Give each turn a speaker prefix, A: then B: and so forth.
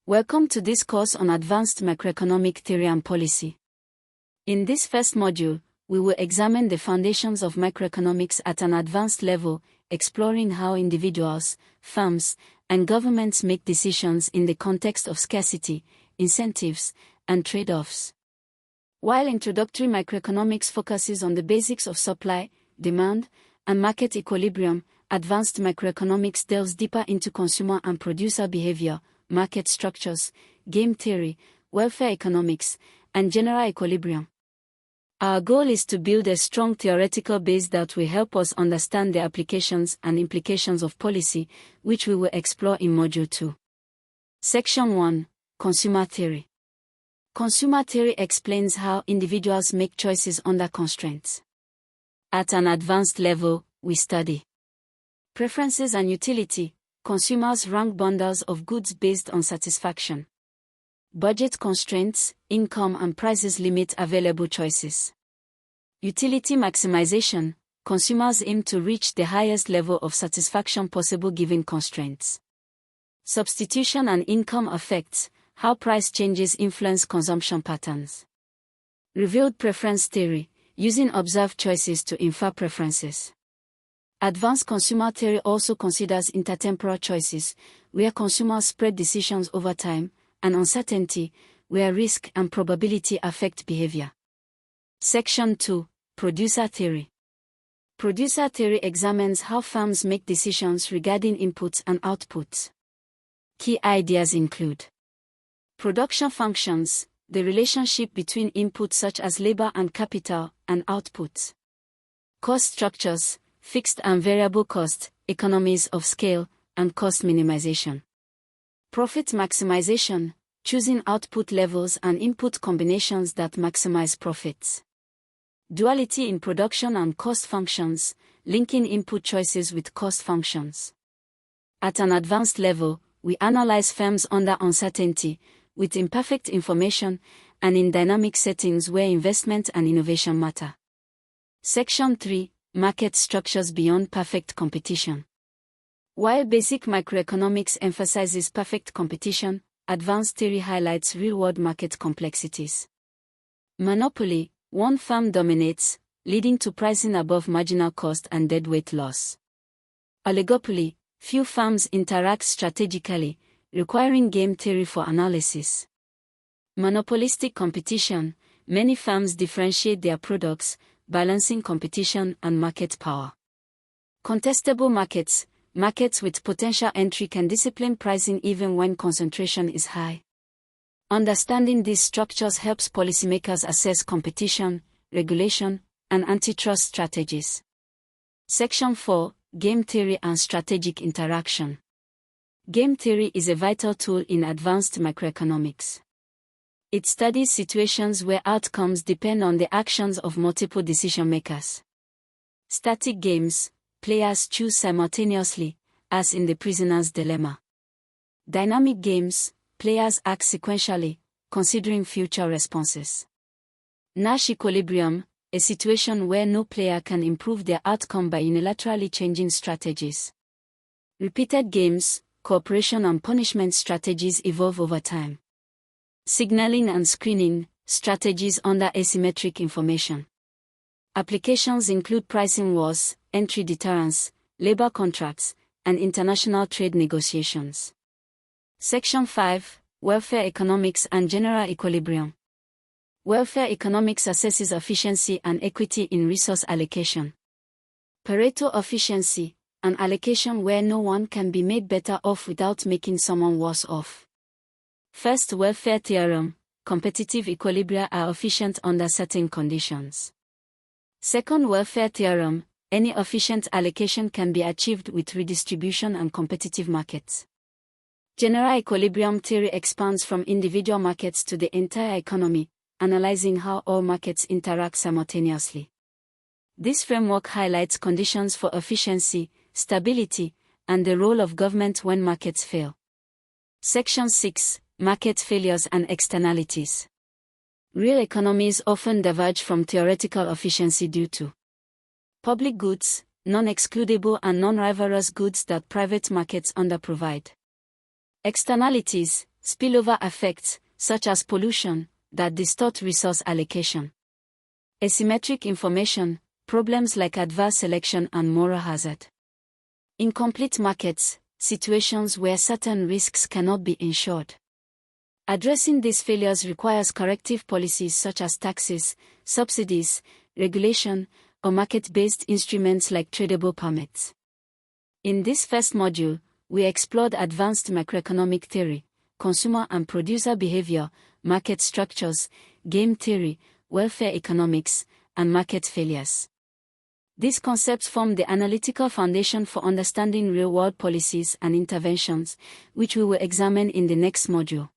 A: Welcome to this course on Advanced Macroeconomic Theory and Policy. In this first module, we will examine the foundations of macroeconomics at an advanced level, exploring how individuals, firms, and governments make decisions in the context of scarcity, incentives, and trade-offs. While introductory macroeconomics focuses on the basics of supply, demand, and market equilibrium, advanced macroeconomics delves deeper into consumer and producer behavior, market structures, game theory, welfare economics, and general equilibrium. Our goal is to build a strong theoretical base that will help us understand the applications and implications of policy, which we will explore in Module 2. Section 1. Consumer Theory. Consumer theory explains how individuals make choices under constraints. At an advanced level, we study preferences and utility. Consumers rank bundles of goods based on satisfaction. Budget constraints, income and prices limit available choices. Utility maximization. Consumers aim to reach the highest level of satisfaction possible given constraints. Substitution and income effects. How price changes influence consumption patterns. Revealed preference theory. Using observed choices to infer preferences. Advanced consumer theory also considers intertemporal choices, where consumers spread decisions over time, and uncertainty, where risk and probability affect behavior. Section 2. Producer theory. Producer theory examines how firms make decisions regarding inputs and outputs. Key ideas include production functions, the relationship between inputs such as labor and capital, and outputs. Cost structures, fixed and variable cost, economies of scale, and cost minimization. Profit maximization, choosing output levels and input combinations that maximize profits. Duality in production and cost functions, linking input choices with cost functions. At an advanced level, we analyze firms under uncertainty, with imperfect information, and in dynamic settings where investment and innovation matter. Section 3. Market structures beyond perfect competition. While basic macroeconomics emphasizes perfect competition, advanced theory highlights real-world market complexities. Monopoly, one firm dominates, leading to pricing above marginal cost and deadweight loss. Oligopoly, few firms interact strategically, requiring game theory for analysis. Monopolistic competition, many firms differentiate their products, balancing competition and market power. Contestable markets, markets with potential entry can discipline pricing even when concentration is high. Understanding these structures helps policymakers assess competition, regulation, and antitrust strategies. Section 4. Game theory and strategic interaction. Game theory is a vital tool in advanced macroeconomics. It studies situations where outcomes depend on the actions of multiple decision-makers. Static games, players choose simultaneously, as in the prisoner's dilemma. Dynamic games, players act sequentially, considering future responses. Nash equilibrium, a situation where no player can improve their outcome by unilaterally changing strategies. Repeated games, cooperation and punishment strategies evolve over time. Signaling and screening, strategies under asymmetric information. Applications include pricing wars, entry deterrence, labor contracts, and international trade negotiations. Section 5. Welfare economics and general equilibrium. Welfare economics assesses efficiency and equity in resource allocation. Pareto efficiency, an allocation where no one can be made better off without making someone worse off. First welfare theorem, competitive equilibria are efficient under certain conditions. Second welfare theorem, any efficient allocation can be achieved with redistribution and competitive markets. General equilibrium theory expands from individual markets to the entire economy, analyzing how all markets interact simultaneously. This framework highlights conditions for efficiency, stability, and the role of government when markets fail. Section 6. Market failures and externalities. Real economies often diverge from theoretical efficiency due to public goods, non-excludable and non-rivalrous goods that private markets underprovide. Externalities, spillover effects, such as pollution, that distort resource allocation. Asymmetric information, problems like adverse selection and moral hazard. Incomplete markets, situations where certain risks cannot be ensured. Addressing these failures requires corrective policies such as taxes, subsidies, regulation, or market-based instruments like tradable permits. In this first module, we explored advanced macroeconomic theory, consumer and producer behavior, market structures, game theory, welfare economics, and market failures. These concepts form the analytical foundation for understanding real-world policies and interventions, which we will examine in the next module.